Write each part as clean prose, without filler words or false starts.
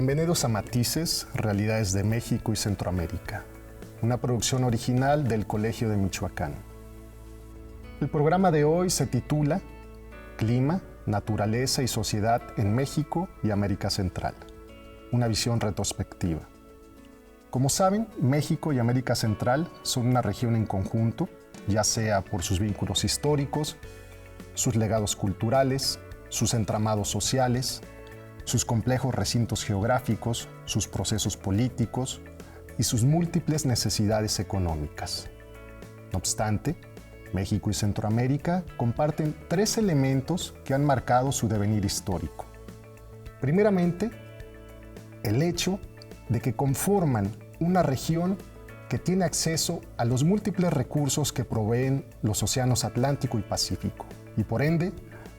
Bienvenidos a Matices, Realidades de México y Centroamérica, una producción original del Colegio de Michoacán. El programa de hoy se titula Clima, Naturaleza y Sociedad en México y América Central, una visión retrospectiva. Como saben, México y América Central son una región en conjunto, ya sea por sus vínculos históricos, sus legados culturales, sus entramados sociales, sus complejos recintos geográficos, sus procesos políticos y sus múltiples necesidades económicas. No obstante, México y Centroamérica comparten tres elementos que han marcado su devenir histórico. Primeramente, el hecho de que conforman una región que tiene acceso a los múltiples recursos que proveen los océanos Atlántico y Pacífico, y por ende,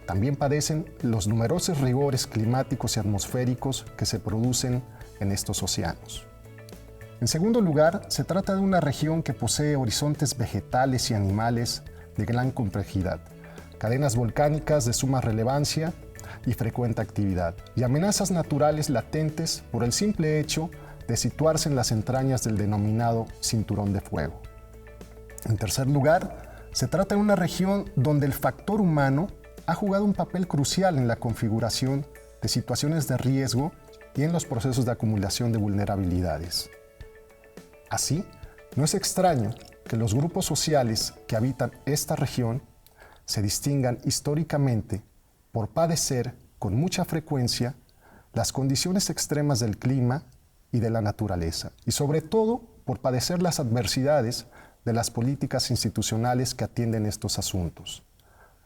también padecen los numerosos rigores climáticos y atmosféricos que se producen en estos océanos. En segundo lugar, se trata de una región que posee horizontes vegetales y animales de gran complejidad, cadenas volcánicas de suma relevancia y frecuente actividad, y amenazas naturales latentes por el simple hecho de situarse en las entrañas del denominado Cinturón de Fuego. En tercer lugar, se trata de una región donde el factor humano ha jugado un papel crucial en la configuración de situaciones de riesgo y en los procesos de acumulación de vulnerabilidades. Así, no es extraño que los grupos sociales que habitan esta región se distingan históricamente por padecer con mucha frecuencia las condiciones extremas del clima y de la naturaleza, y sobre todo por padecer las adversidades de las políticas institucionales que atienden estos asuntos.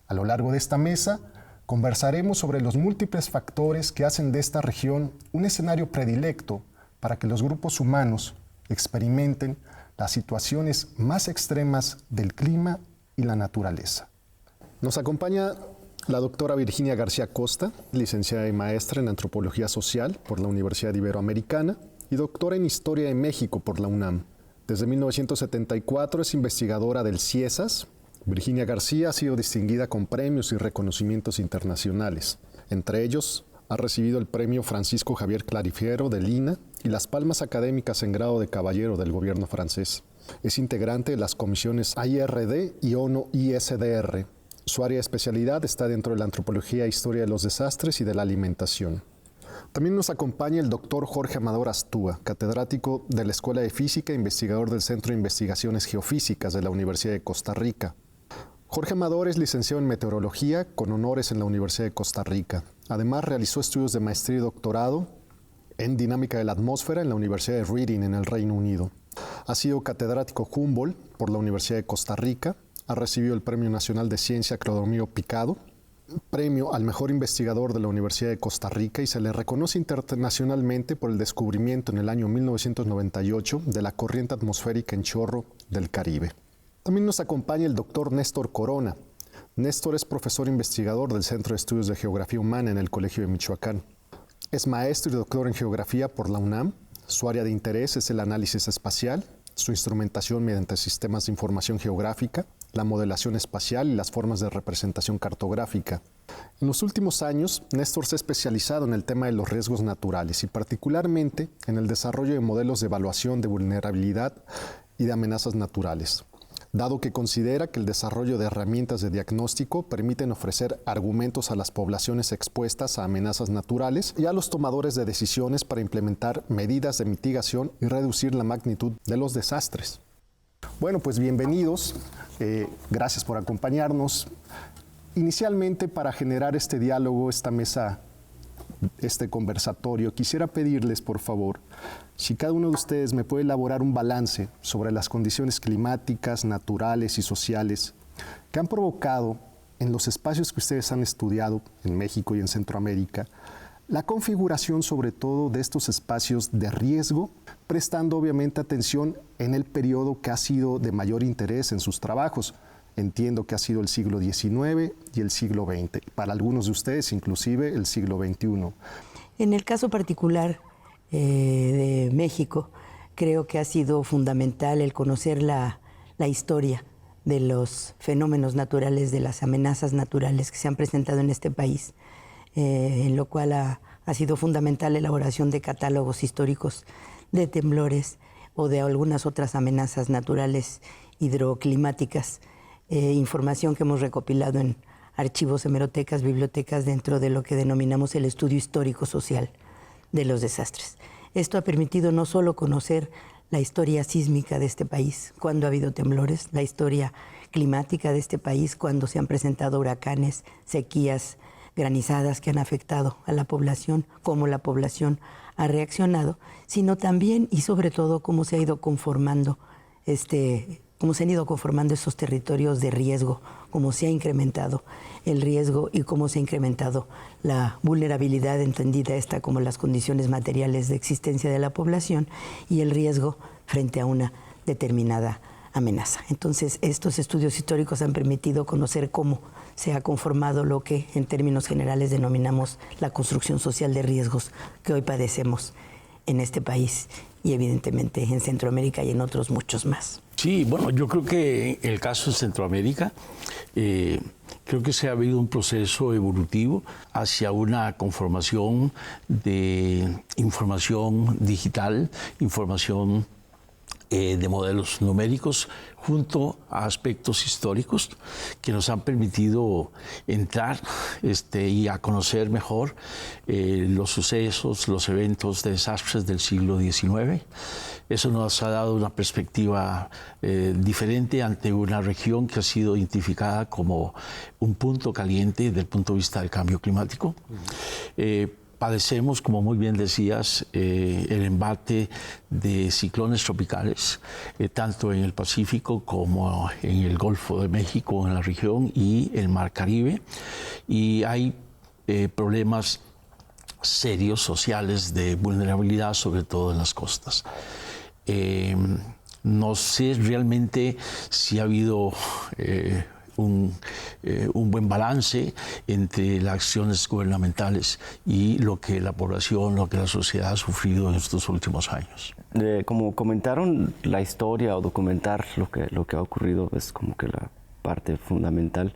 A lo largo de esta mesa, conversaremos sobre los múltiples factores que hacen de esta región un escenario predilecto para que los grupos humanos experimenten las situaciones más extremas del clima y la naturaleza. Nos acompaña la doctora Virginia García Costa, licenciada y maestra en Antropología Social por la Universidad Iberoamericana y doctora en Historia de México por la UNAM. Desde 1974 es investigadora del CIESAS. Virginia García ha sido distinguida con premios y reconocimientos internacionales. Entre ellos, ha recibido el Premio Francisco Javier Clavijo del INAH y las palmas académicas en grado de caballero del gobierno francés. Es integrante de las comisiones IRD y ONU-ISDR. Su área de especialidad está dentro de la antropología e historia de los desastres y de la alimentación. También nos acompaña el doctor Jorge Amador Astúa, catedrático de la Escuela de Física e investigador del Centro de Investigaciones Geofísicas de la Universidad de Costa Rica. Jorge Amador es licenciado en Meteorología con honores en la Universidad de Costa Rica. Además, realizó estudios de maestría y doctorado en Dinámica de la Atmósfera en la Universidad de Reading, en el Reino Unido. Ha sido catedrático Humboldt por la Universidad de Costa Rica. Ha recibido el Premio Nacional de Ciencia Clodomiro Picado, premio al mejor investigador de la Universidad de Costa Rica, y se le reconoce internacionalmente por el descubrimiento en el año 1998 de la corriente atmosférica en chorro del Caribe. También nos acompaña el doctor Néstor Corona. Néstor es profesor investigador del Centro de Estudios de Geografía Humana en el Colegio de Michoacán. Es maestro y doctor en Geografía por la UNAM. Su área de interés es el análisis espacial, su instrumentación mediante sistemas de información geográfica, la modelación espacial y las formas de representación cartográfica. En los últimos años, Néstor se ha especializado en el tema de los riesgos naturales y particularmente en el desarrollo de modelos de evaluación de vulnerabilidad y de amenazas naturales, dado que considera que el desarrollo de herramientas de diagnóstico permiten ofrecer argumentos a las poblaciones expuestas a amenazas naturales y a los tomadores de decisiones para implementar medidas de mitigación y reducir la magnitud de los desastres. Bueno, pues bienvenidos, gracias por acompañarnos. Inicialmente, para generar este diálogo, esta mesa, este conversatorio, quisiera pedirles, por favor, si cada uno de ustedes me puede elaborar un balance sobre las condiciones climáticas, naturales y sociales que han provocado en los espacios que ustedes han estudiado en México y en Centroamérica, la configuración sobre todo de estos espacios de riesgo, prestando obviamente atención en el periodo que ha sido de mayor interés en sus trabajos. Entiendo que ha sido el siglo XIX y el siglo XX, para algunos de ustedes inclusive el siglo XXI. En el caso particular de México, creo que ha sido fundamental el conocer la historia de los fenómenos naturales, de las amenazas naturales que se han presentado en este país, en lo cual ha Ha sido fundamental la elaboración de catálogos históricos de temblores o de algunas otras amenazas naturales hidroclimáticas, información que hemos recopilado en archivos, hemerotecas, bibliotecas, dentro de lo que denominamos el estudio histórico-social de los desastres. Esto ha permitido no solo conocer la historia sísmica de este país, cuando ha habido temblores, la historia climática de este país, cuando se han presentado huracanes, sequías, granizadas que han afectado a la población, cómo la población ha reaccionado, sino también y sobre todo cómo se ha ido conformando cómo se han ido conformando esos territorios de riesgo, cómo se ha incrementado el riesgo y cómo se ha incrementado la vulnerabilidad, entendida esta como las condiciones materiales de existencia de la población y el riesgo frente a una determinada amenaza. Entonces, estos estudios históricos han permitido conocer cómo se ha conformado lo que en términos generales denominamos la construcción social de riesgos que hoy padecemos en este país y evidentemente en Centroamérica y en otros muchos más. Sí, bueno, yo creo que en el caso de Centroamérica, creo que se ha habido un proceso evolutivo hacia una conformación de información digital, información de modelos numéricos, junto a aspectos históricos que nos han permitido entrar y a conocer mejor los sucesos, los eventos de desastres del siglo XIX. Eso nos ha dado una perspectiva diferente ante una región que ha sido identificada como un punto caliente desde el punto de vista del cambio climático. Padecemos, como muy bien decías, el embate de ciclones tropicales, tanto en el Pacífico como en el Golfo de México, en la región, y el Mar Caribe. Y hay problemas serios, sociales, de vulnerabilidad, sobre todo en las costas. No sé realmente si ha habido un buen balance entre las acciones gubernamentales y lo que la población, lo que la sociedad ha sufrido en estos últimos años. Como comentaron, la historia o documentar lo que ha ocurrido es como que la parte fundamental.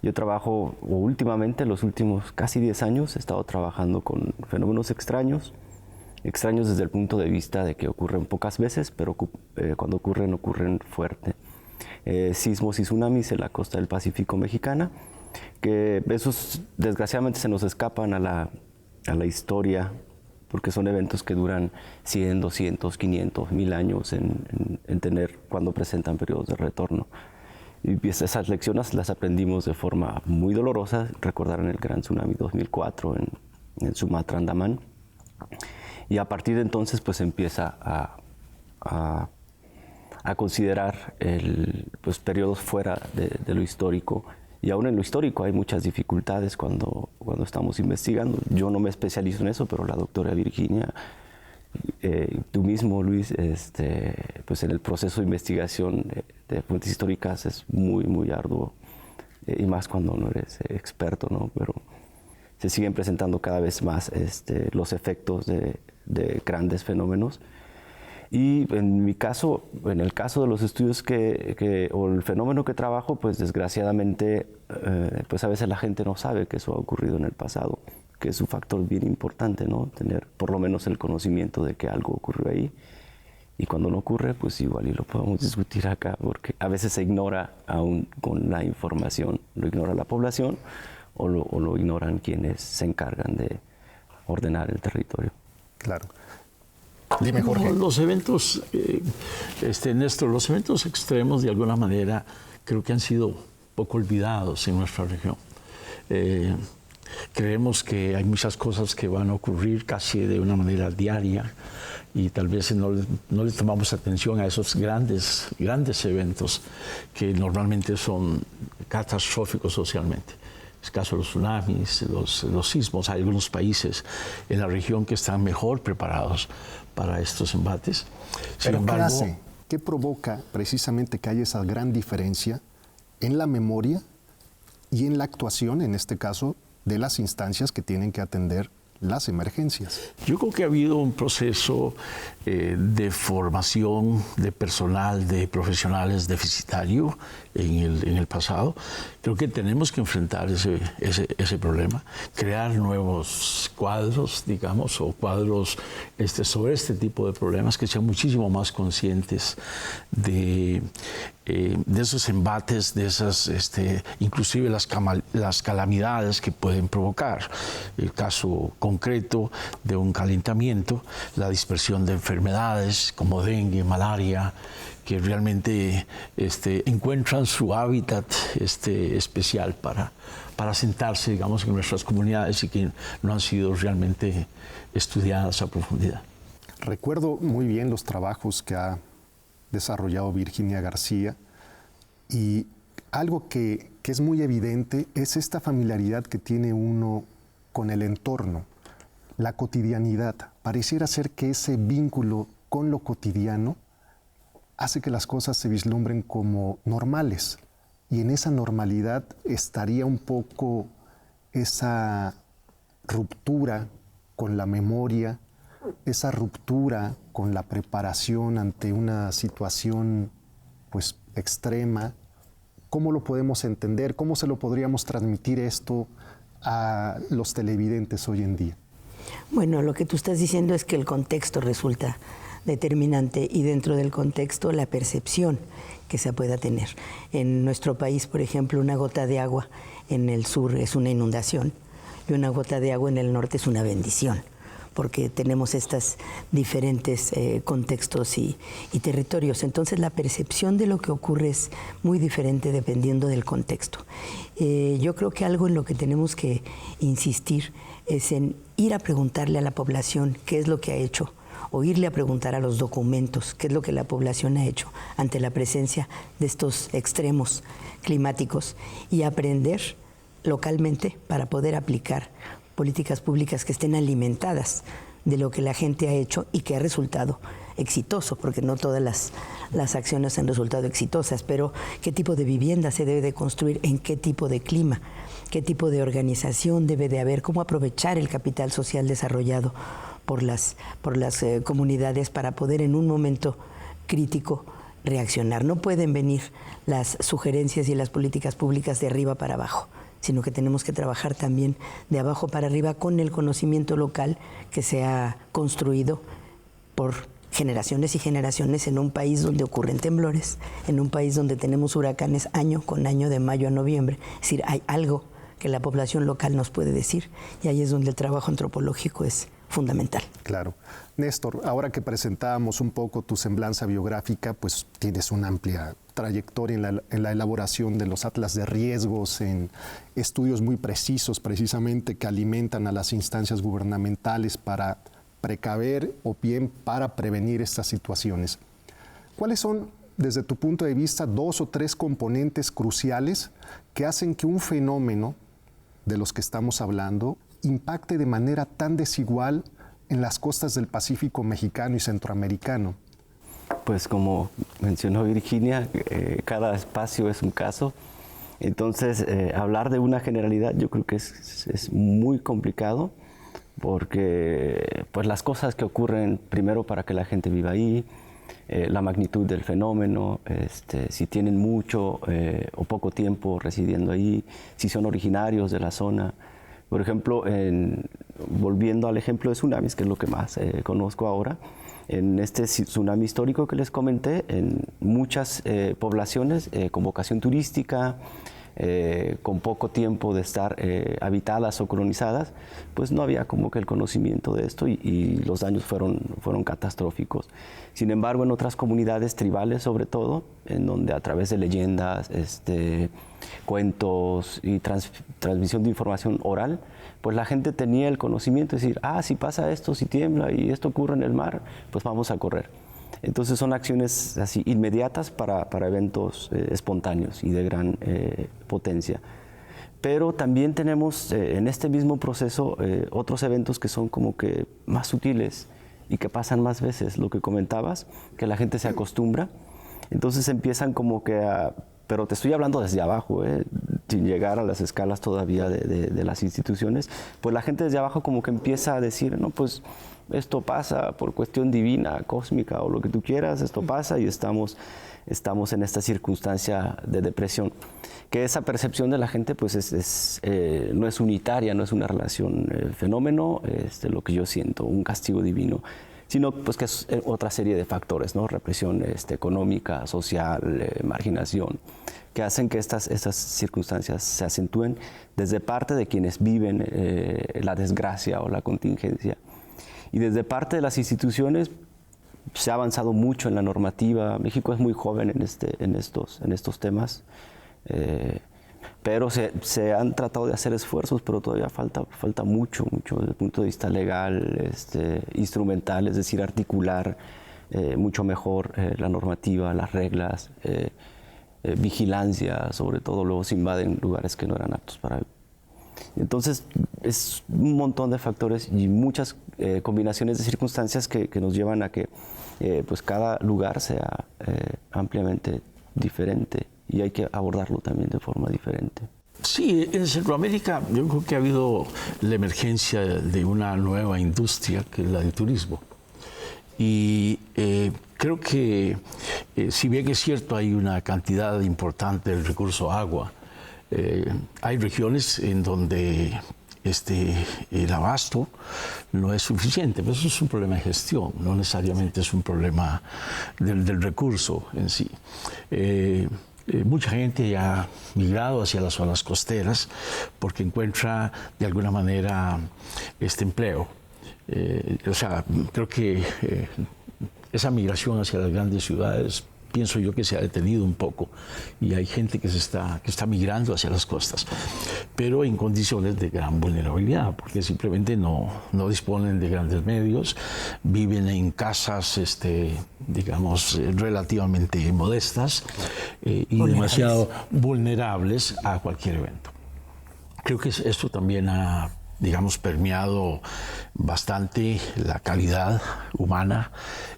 Yo trabajo, o últimamente, los últimos casi 10 años, he estado trabajando con fenómenos extraños desde el punto de vista de que ocurren pocas veces, pero cuando ocurren fuerte. Sismos y tsunamis en la costa del Pacífico mexicana, que esos desgraciadamente se nos escapan a la historia, porque son eventos que duran 100, 200, 500, 1000 años en tener cuando presentan periodos de retorno. Y esas lecciones las aprendimos de forma muy dolorosa. Recordarán el gran tsunami 2004 en Sumatra, Andamán. Y a partir de entonces pues empieza a considerar periodos fuera de lo histórico. Y aún en lo histórico hay muchas dificultades cuando estamos investigando. Yo no me especializo en eso, pero la doctora Virginia, tú mismo, Luis, pues en el proceso de investigación de fuentes históricas es muy, muy arduo, y más cuando no eres experto, ¿no? Pero se siguen presentando cada vez más los efectos de grandes fenómenos. Y en mi caso, en el caso de los estudios o el fenómeno que trabajo, pues desgraciadamente, pues a veces la gente no sabe que eso ha ocurrido en el pasado, que es un factor bien importante, ¿no? Tener por lo menos el conocimiento de que algo ocurrió ahí. Y cuando no ocurre, pues igual y lo podemos discutir acá, porque a veces se ignora aún con la información, lo ignora la población o lo ignoran quienes se encargan de ordenar el territorio. Claro. Dime, Jorge. Los eventos, Néstor, los eventos extremos de alguna manera creo que han sido poco olvidados en nuestra región. Creemos que hay muchas cosas que van a ocurrir casi de una manera diaria y tal vez no le tomamos atención a esos grandes eventos que normalmente son catastróficos socialmente. Es el caso de los tsunamis, los sismos. Hay algunos países en la región que están mejor preparados para estos embates. Pero ¿qué hace? ¿Qué provoca precisamente que haya esa gran diferencia en la memoria y en la actuación, en este caso, de las instancias que tienen que atender las emergencias. Yo creo que ha habido un proceso de formación de personal, de profesionales deficitario en el pasado. Creo que tenemos que enfrentar ese problema, crear nuevos cuadros, digamos, o cuadros sobre este tipo de problemas que sean muchísimo más conscientes de esos embates, de esas, inclusive las calamidades que pueden provocar. El caso concreto de un calentamiento, la dispersión de enfermedades como dengue, malaria, que realmente encuentran su hábitat especial para asentarse, digamos, en nuestras comunidades y que no han sido realmente estudiadas a profundidad. Recuerdo muy bien los trabajos que ha desarrollado Virginia García, y algo que es muy evidente es esta familiaridad que tiene uno con el entorno, la cotidianidad. Pareciera ser que ese vínculo con lo cotidiano hace que las cosas se vislumbren como normales, y en esa normalidad estaría un poco esa ruptura con la memoria, esa ruptura con la preparación ante una situación pues extrema. ¿Cómo lo podemos entender? ¿Cómo se lo podríamos transmitir esto a los televidentes hoy en día? Bueno, lo que tú estás diciendo es que el contexto resulta determinante, y dentro del contexto la percepción que se pueda tener. En nuestro país, por ejemplo, una gota de agua en el sur es una inundación y una gota de agua en el norte es una bendición, porque tenemos estos diferentes contextos y territorios. Entonces la percepción de lo que ocurre es muy diferente dependiendo del contexto. Yo creo que algo en lo que tenemos que insistir es en ir a preguntarle a la población qué es lo que ha hecho, o irle a preguntar a los documentos qué es lo que la población ha hecho ante la presencia de estos extremos climáticos, y aprender localmente para poder aplicar políticas públicas que estén alimentadas de lo que la gente ha hecho y que ha resultado exitoso, porque no todas las acciones han resultado exitosas, pero qué tipo de vivienda se debe de construir, en qué tipo de clima, qué tipo de organización debe de haber, cómo aprovechar el capital social desarrollado por las comunidades para poder en un momento crítico reaccionar. No pueden venir las sugerencias y las políticas públicas de arriba para abajo, sino que tenemos que trabajar también de abajo para arriba con el conocimiento local que se ha construido por generaciones y generaciones en un país donde ocurren temblores, en un país donde tenemos huracanes año con año, de mayo a noviembre. Es decir, hay algo que la población local nos puede decir, y ahí es donde el trabajo antropológico es fundamental. Claro. Néstor, ahora que presentábamos un poco tu semblanza biográfica, pues tienes una amplia trayectoria en la elaboración de los atlas de riesgos, en estudios muy precisos precisamente que alimentan a las instancias gubernamentales para precaver o bien para prevenir estas situaciones. ¿Cuáles son, desde tu punto de vista, 2 o 3 componentes cruciales que hacen que un fenómeno de los que estamos hablando impacte de manera tan desigual en las costas del Pacífico mexicano y centroamericano? Pues como mencionó Virginia, cada espacio es un caso. Entonces, hablar de una generalidad yo creo que es muy complicado, porque pues las cosas que ocurren primero para que la gente viva ahí, la magnitud del fenómeno, si tienen mucho o poco tiempo residiendo ahí, si son originarios de la zona. Por ejemplo, volviendo al ejemplo de tsunamis, que es lo que más conozco ahora, en este tsunami histórico que les comenté, en muchas poblaciones con vocación turística, con poco tiempo de estar habitadas o colonizadas, pues no había como que el conocimiento de esto, y los daños fueron catastróficos. Sin embargo, en otras comunidades tribales, sobre todo, en donde a través de leyendas, cuentos y transmisión de información oral, pues la gente tenía el conocimiento de decir, si pasa esto, si tiembla y esto ocurre en el mar, pues vamos a correr. Entonces son acciones así inmediatas para eventos espontáneos y de gran potencia. Pero también tenemos en este mismo proceso otros eventos que son como que más sutiles y que pasan más veces. Lo que comentabas, que la gente se acostumbra, entonces empiezan como que pero te estoy hablando desde abajo, sin llegar a las escalas todavía de las instituciones, pues la gente desde abajo como que empieza a decir, no, pues esto pasa por cuestión divina, cósmica o lo que tú quieras, esto pasa y estamos en esta circunstancia de depresión. Que esa percepción de la gente pues no es unitaria, no es una relación fenómeno, lo que yo siento, un castigo divino, sino pues que es otra serie de factores, ¿no? Represión económica, social, marginación, que hacen que estas circunstancias se acentúen desde parte de quienes viven la desgracia o la contingencia. Y desde parte de las instituciones se ha avanzado mucho en la normativa. México es muy joven en estos temas, pero se han tratado de hacer esfuerzos, pero todavía falta mucho desde el punto de vista legal, instrumental, es decir, articular mucho mejor la normativa, las reglas, vigilancia, sobre todo luego se invaden lugares que no eran aptos para vivir. Entonces es un montón de factores y muchas combinaciones de circunstancias que nos llevan a que pues cada lugar sea ampliamente diferente y hay que abordarlo también de forma diferente. Sí, en Centroamérica yo creo que ha habido la emergencia de una nueva industria que es la del turismo. Y creo que si bien es cierto hay una cantidad importante del recurso agua, hay regiones en donde el abasto no es suficiente, pero eso es un problema de gestión, no necesariamente es un problema del recurso en sí. Mucha gente ya ha migrado hacia las zonas costeras porque encuentra de alguna manera empleo. O sea, creo que esa migración hacia las grandes ciudades, pienso yo que se ha detenido un poco y hay gente que está migrando hacia las costas, pero en condiciones de gran vulnerabilidad, porque simplemente no disponen de grandes medios, viven en casas, digamos, relativamente modestas y demasiado vulnerables a cualquier evento. Creo que esto también ha, digamos, permeado bastante la calidad humana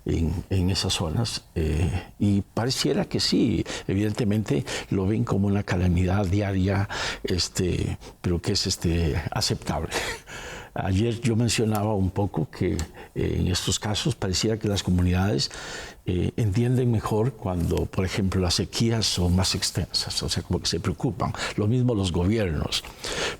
en esas zonas y pareciera que sí, evidentemente lo ven como una calamidad diaria, pero que es aceptable. Ayer yo mencionaba un poco que en estos casos pareciera que las comunidades entienden mejor cuando, por ejemplo, las sequías son más extensas, o sea, como que se preocupan. Lo mismo los gobiernos,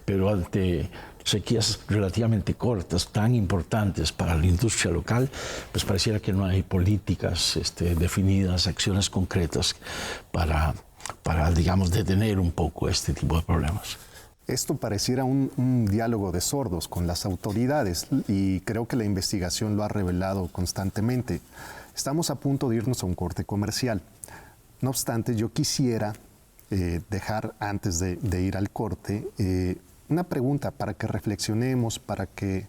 pero ante sequías relativamente cortas, tan importantes para la industria local, pues pareciera que no hay políticas definidas, acciones concretas para, digamos, detener un poco este tipo de problemas. Esto pareciera un diálogo de sordos con las autoridades y creo que la investigación lo ha revelado constantemente. Estamos a punto de irnos a un corte comercial. No obstante, yo quisiera dejar, antes de ir al corte, una pregunta para que reflexionemos, para que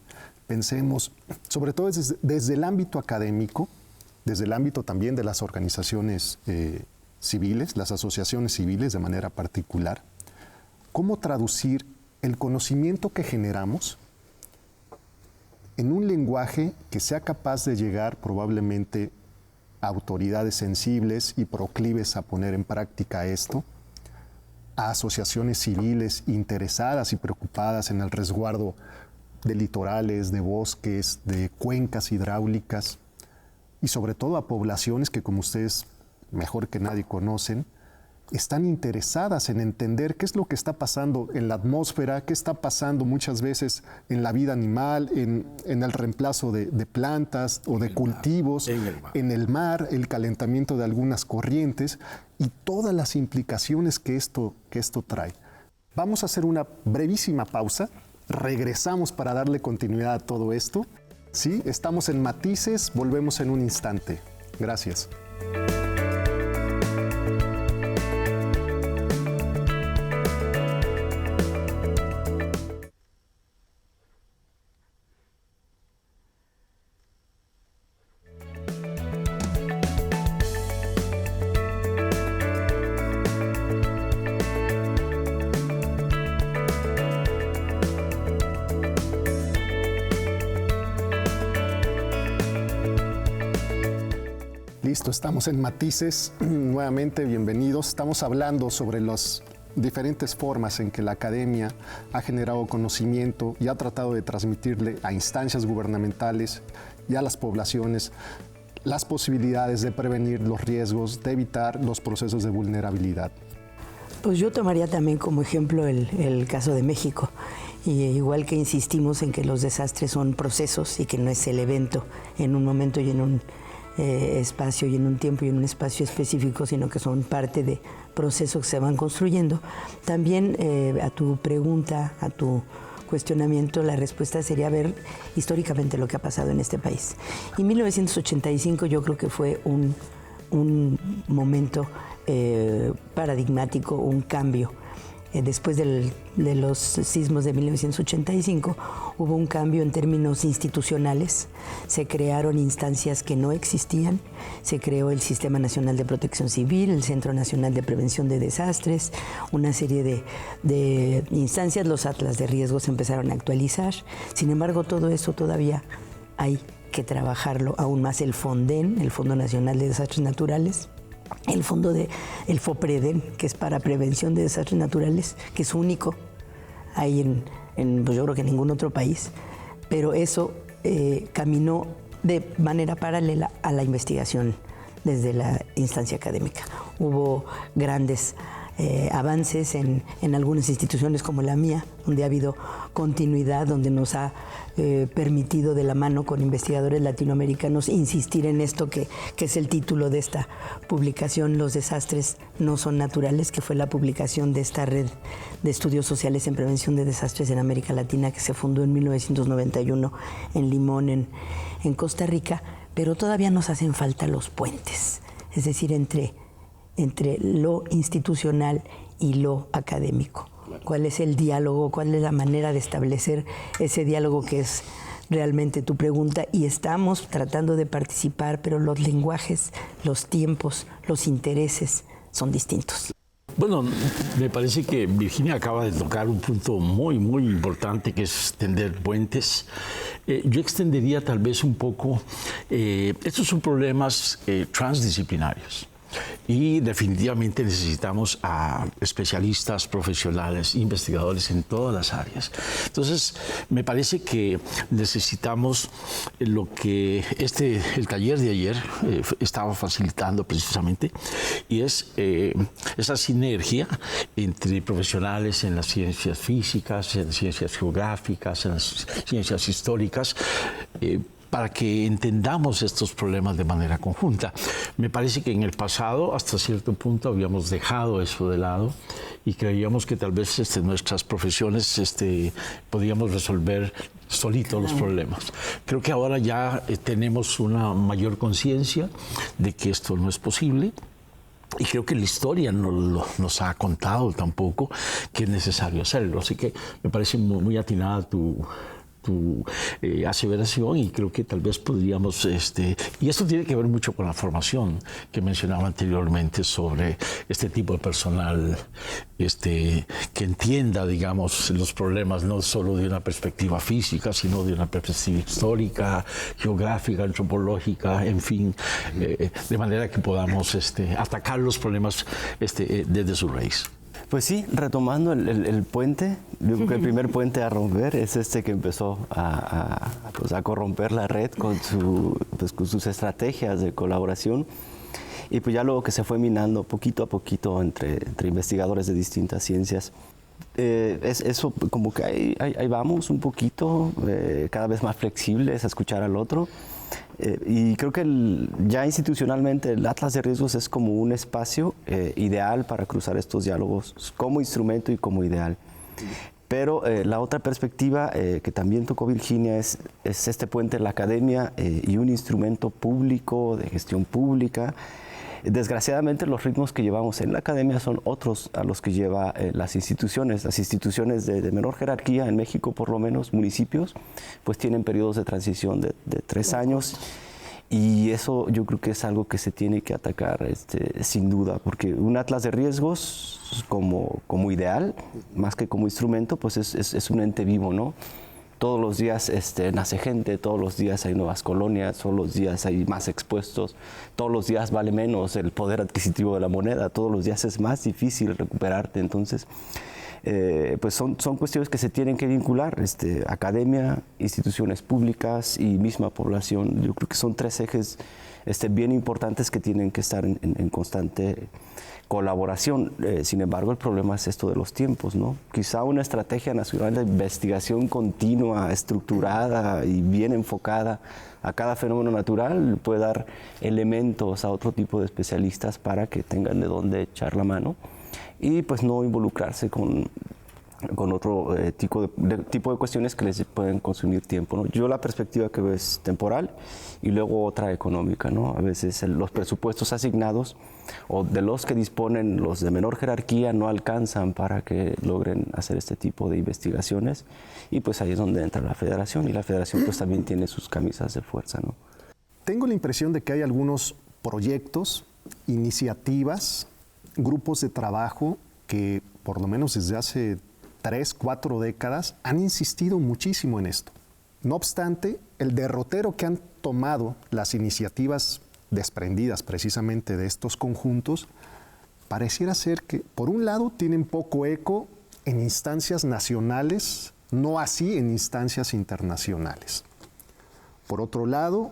pensemos, sobre todo desde el ámbito académico, desde el ámbito también de las organizaciones civiles, las asociaciones civiles de manera particular, cómo traducir el conocimiento que generamos en un lenguaje que sea capaz de llegar probablemente a autoridades sensibles y proclives a poner en práctica esto, a asociaciones civiles interesadas y preocupadas en el resguardo de litorales, de bosques, de cuencas hidráulicas y sobre todo a poblaciones que, como ustedes mejor que nadie conocen, están interesadas en entender qué es lo que está pasando en la atmósfera, qué está pasando muchas veces en la vida animal, en el reemplazo de plantas o de cultivos, en el mar, el calentamiento de algunas corrientes y todas las implicaciones que esto trae. Vamos a hacer una brevísima pausa, regresamos para darle continuidad a todo esto. Sí, estamos en Matices, volvemos en un instante. Gracias. Listo, estamos en Matices, nuevamente bienvenidos. Estamos hablando sobre los diferentes formas en que la academia ha generado conocimiento y ha tratado de transmitirle a instancias gubernamentales y a las poblaciones las posibilidades de prevenir los riesgos, de evitar los procesos de vulnerabilidad. Pues yo tomaría también como ejemplo el caso de México. Y igual que insistimos en que los desastres son procesos y que no es el evento en un momento y en un espacio y en un tiempo y en un espacio específico, sino que son parte de procesos que se van construyendo, también a tu pregunta, a tu cuestionamiento, la respuesta sería ver históricamente lo que ha pasado en este país. Y 1985 yo creo que fue un momento paradigmático, un cambio. Después de los sismos de 1985 hubo un cambio en términos institucionales, se crearon instancias que no existían, se creó el Sistema Nacional de Protección Civil, el Centro Nacional de Prevención de Desastres, una serie de instancias, los atlas de riesgos se empezaron a actualizar. Sin embargo, todo eso todavía hay que trabajarlo aún más. El FONDEN, el Fondo Nacional de Desastres Naturales, el fondo el FOPREDEN, que es para prevención de desastres naturales, que es único, hay pues yo creo que en ningún otro país, pero eso caminó de manera paralela a la investigación desde la instancia académica. Hubo grandes avances en algunas instituciones como la mía, donde ha habido continuidad, donde nos ha permitido de la mano con investigadores latinoamericanos insistir en esto que es el título de esta publicación, Los desastres no son naturales, que fue la publicación de esta red de estudios sociales en prevención de desastres en América Latina, que se fundó en 1991 en Limón, en Costa Rica, pero todavía nos hacen falta los puentes, es decir, entre lo institucional y lo académico. ¿Cuál es el diálogo? ¿Cuál es la manera de establecer ese diálogo que es realmente tu pregunta? Y estamos tratando de participar, pero los lenguajes, los tiempos, los intereses son distintos. Bueno, me parece que Virginia acaba de tocar un punto muy, muy importante, que es tender puentes. Yo extendería tal vez un poco, estos son problemas transdisciplinarios. Y definitivamente necesitamos a especialistas, profesionales, investigadores en todas las áreas. Entonces, me parece que necesitamos lo que el taller de ayer estaba facilitando precisamente, y es esa sinergia entre profesionales en las ciencias físicas, en las ciencias geográficas, en las ciencias históricas, para que entendamos estos problemas de manera conjunta. Me parece que en el pasado, hasta cierto punto, habíamos dejado eso de lado y creíamos que tal vez nuestras profesiones podíamos resolver solitos los problemas. Creo que ahora ya tenemos una mayor conciencia de que esto no es posible. Y creo que la historia no nos ha contado tampoco que es necesario hacerlo. Así que me parece muy atinada tu aseveración, y creo que tal vez podríamos, y esto tiene que ver mucho con la formación que mencionaba anteriormente sobre este tipo de personal que entienda, digamos, los problemas no solo de una perspectiva física, sino de una perspectiva histórica, geográfica, antropológica, en fin, de manera que podamos atacar los problemas desde su raíz. Pues sí, retomando el puente, yo creo que el primer puente a romper es que empezó a corromper la red con sus estrategias de colaboración, y pues ya luego que se fue minando poquito a poquito entre investigadores de distintas ciencias. Eso como que ahí vamos un poquito, cada vez más flexibles a escuchar al otro. Y creo que ya institucionalmente el Atlas de Riesgos es como un espacio ideal para cruzar estos diálogos como instrumento y como ideal. Pero la otra perspectiva que también tocó Virginia es este puente en la academia y un instrumento público de gestión pública. Desgraciadamente los ritmos que llevamos en la academia son otros a los que lleva las instituciones de menor jerarquía en México, por lo menos municipios, pues tienen periodos de transición de 3 años, y eso yo creo que es algo que se tiene que atacar sin duda, porque un atlas de riesgos como ideal, más que como instrumento, pues es un ente vivo, ¿no? Todos los días nace gente, todos los días hay nuevas colonias, todos los días hay más expuestos, todos los días vale menos el poder adquisitivo de la moneda, todos los días es más difícil recuperarte. Entonces, pues son cuestiones que se tienen que vincular, academia, instituciones públicas y misma población. Yo creo que son tres ejes bien importantes que tienen que estar en constante colaboración. Sin embargo, el problema es esto de los tiempos, ¿no? Quizá una estrategia nacional de investigación continua, estructurada y bien enfocada a cada fenómeno natural puede dar elementos a otro tipo de especialistas para que tengan de dónde echar la mano y pues no involucrarse con otro tipo de cuestiones que les pueden consumir tiempo, ¿no? Yo la perspectiva que veo es temporal y luego otra económica, ¿no? A veces los presupuestos asignados o de los que disponen los de menor jerarquía no alcanzan para que logren hacer este tipo de investigaciones y pues ahí es donde entra la federación y la federación pues también tiene sus camisas de fuerza, ¿no? Tengo la impresión de que hay algunos proyectos, iniciativas, grupos de trabajo que por lo menos desde hace 3, 4 décadas han insistido muchísimo en esto. No obstante, el derrotero que han tomado las iniciativas desprendidas precisamente de estos conjuntos pareciera ser que, por un lado, tienen poco eco en instancias nacionales, no así en instancias internacionales. Por otro lado,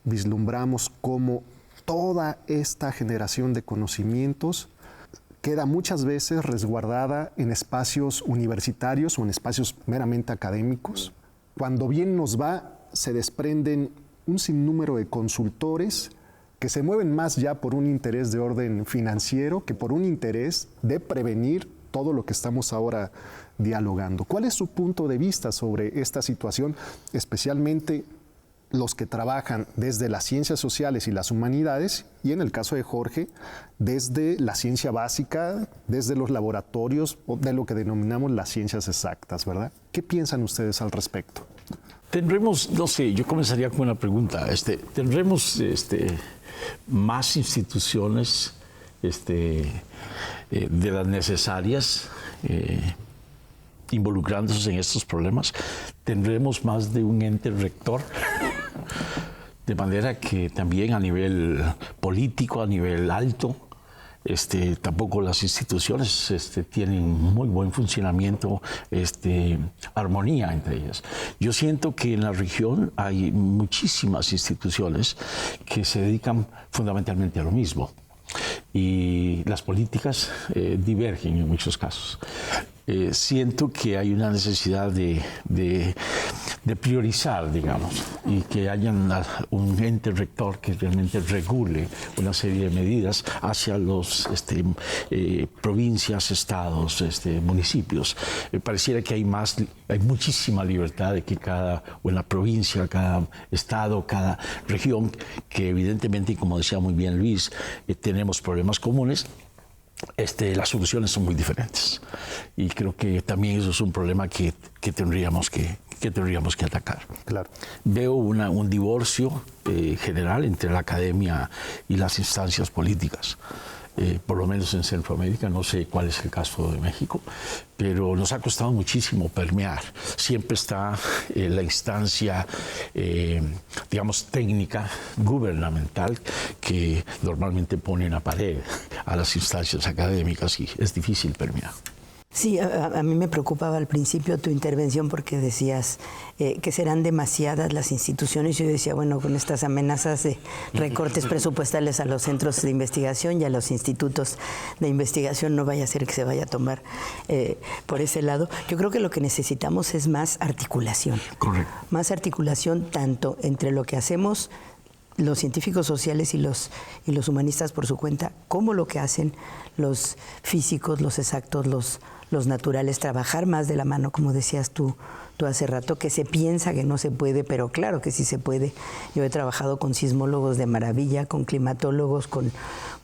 vislumbramos cómo toda esta generación de conocimientos queda muchas veces resguardada en espacios universitarios o en espacios meramente académicos. Cuando bien nos va, se desprenden un sinnúmero de consultores que se mueven más ya por un interés de orden financiero que por un interés de prevenir todo lo que estamos ahora dialogando. ¿Cuál es su punto de vista sobre esta situación, especialmente los que trabajan desde las ciencias sociales y las humanidades, y en el caso de Jorge, desde la ciencia básica, desde los laboratorios, o de lo que denominamos las ciencias exactas, ¿verdad? ¿Qué piensan ustedes al respecto? Tendremos, no sé, yo comenzaría con una pregunta. ¿Tendremos más instituciones de las necesarias involucrándose en estos problemas? ¿Tendremos más de un ente rector? De manera que también a nivel político, a nivel alto, tampoco las instituciones tienen muy buen funcionamiento, armonía entre ellas. Yo siento que en la región hay muchísimas instituciones que se dedican fundamentalmente a lo mismo y las políticas divergen en muchos casos. Siento que hay una necesidad de priorizar, digamos, y que haya un ente rector que realmente regule una serie de medidas hacia los provincias, estados, municipios. Pareciera que hay muchísima libertad de que cada una provincia, cada estado, cada región, que evidentemente, como decía muy bien Luis, tenemos problemas comunes. Las soluciones son muy diferentes y creo que también eso es un problema que tendríamos que atacar. Claro. Veo un divorcio general entre la academia y las instancias políticas. Por lo menos en Centroamérica, no sé cuál es el caso de México, pero nos ha costado muchísimo permear. Siempre está la instancia, digamos, técnica, gubernamental, que normalmente pone en la pared a las instancias académicas y es difícil permear. Sí, a mí me preocupaba al principio tu intervención porque decías que serán demasiadas las instituciones. Yo decía, bueno, con estas amenazas de recortes presupuestales a los centros de investigación y a los institutos de investigación, no vaya a ser que se vaya a tomar por ese lado. Yo creo que lo que necesitamos es más articulación. Correcto. Más articulación tanto entre lo que hacemos los científicos sociales y los humanistas por su cuenta, como lo que hacen los físicos, los exactos, los naturales, trabajar más de la mano, como decías tú hace rato, que se piensa que no se puede, pero claro que sí se puede. Yo he trabajado con sismólogos de maravilla, con climatólogos, con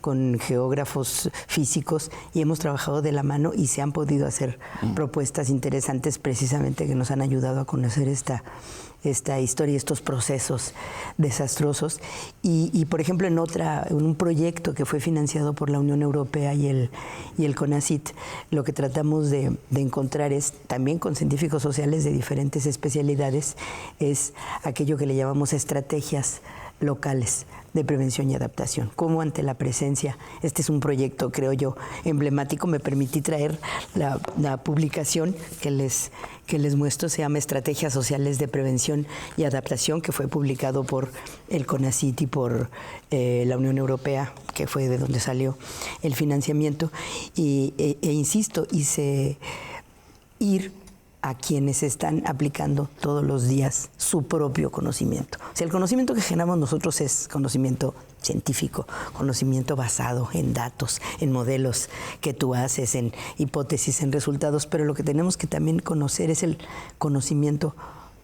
con geógrafos físicos y hemos trabajado de la mano y se han podido hacer propuestas interesantes precisamente que nos han ayudado a conocer esta historia, estos procesos desastrosos. Y por ejemplo, en un proyecto que fue financiado por la Unión Europea y el CONACYT, lo que tratamos de encontrar es, también con científicos sociales de diferentes especialidades, es aquello que le llamamos estrategias locales de prevención y adaptación. Cómo ante la presencia, este es un proyecto, creo yo, emblemático. Me permití traer la publicación que les muestro, se llama Estrategias Sociales de Prevención y Adaptación, que fue publicado por el CONACYT y por la Unión Europea, que fue de donde salió el financiamiento. E insisto, ir a quienes están aplicando todos los días su propio conocimiento. O sea, el conocimiento que generamos nosotros es conocimiento científico, conocimiento basado en datos, en modelos que tú haces, en hipótesis, en resultados, pero lo que tenemos que también conocer es el conocimiento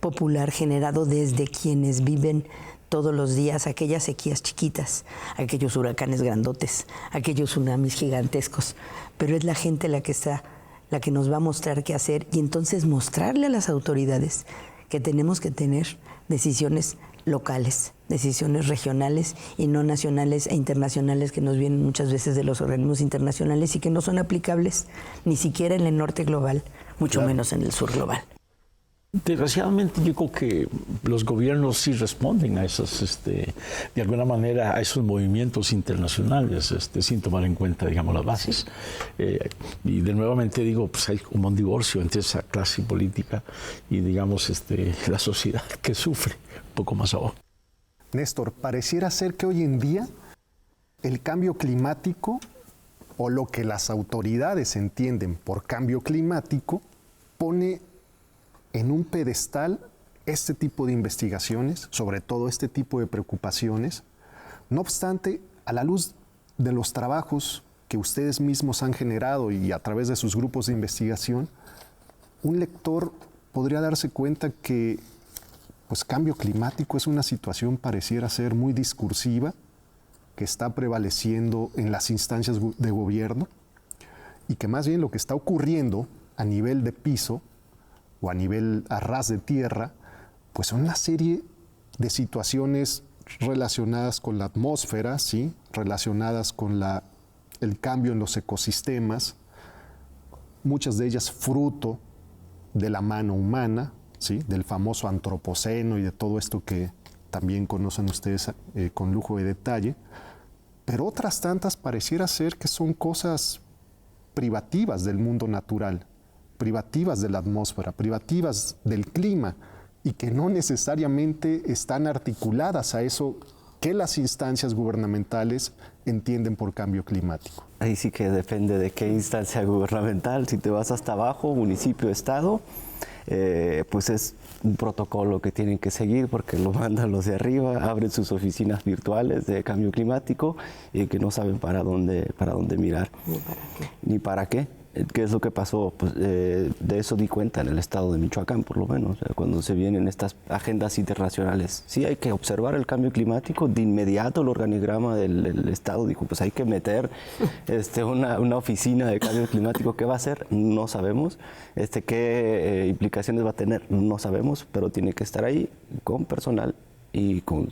popular generado desde quienes viven todos los días aquellas sequías chiquitas, aquellos huracanes grandotes, aquellos tsunamis gigantescos, pero es la gente la que nos va a mostrar qué hacer y entonces mostrarle a las autoridades que tenemos que tener decisiones locales, decisiones regionales y no nacionales e internacionales que nos vienen muchas veces de los organismos internacionales y que no son aplicables ni siquiera en el norte global, mucho menos en el sur global. Desgraciadamente yo creo que los gobiernos sí responden a esos, de alguna manera, a esos movimientos internacionales, sin tomar en cuenta, digamos, las bases. Y de nuevamente digo, pues hay como un divorcio entre esa clase política y, digamos, la sociedad que sufre un poco más abajo. Néstor, pareciera ser que hoy en día el cambio climático, o lo que las autoridades entienden por cambio climático, pone en un pedestal este tipo de investigaciones, sobre todo este tipo de preocupaciones. No obstante, a la luz de los trabajos que ustedes mismos han generado y a través de sus grupos de investigación, un lector podría darse cuenta que pues, cambio climático es una situación pareciera ser muy discursiva, que está prevaleciendo en las instancias de gobierno y que más bien lo que está ocurriendo a nivel de piso o a nivel a ras de tierra, pues son una serie de situaciones relacionadas con la atmósfera, ¿sí? Relacionadas con el cambio en los ecosistemas, muchas de ellas fruto de la mano humana, ¿sí? Del famoso antropoceno y de todo esto que también conocen ustedes con lujo de detalle, pero otras tantas pareciera ser que son cosas privativas del mundo natural, privativas de la atmósfera, privativas del clima y que no necesariamente están articuladas a eso que las instancias gubernamentales entienden por cambio climático. Ahí sí que depende de qué instancia gubernamental. Si te vas hasta abajo, municipio, estado, pues es un protocolo que tienen que seguir porque lo mandan los de arriba, abren sus oficinas virtuales de cambio climático y que no saben para dónde mirar. Ni para qué. ¿Qué es lo que pasó? Pues, de eso di cuenta en el estado de Michoacán, por lo menos, cuando se vienen estas agendas internacionales. Sí hay que observar el cambio climático. De inmediato el organigrama del estado dijo, pues hay que meter una oficina de cambio climático. ¿Qué va a hacer? No sabemos. ¿Qué implicaciones va a tener? No sabemos, pero tiene que estar ahí con personal y con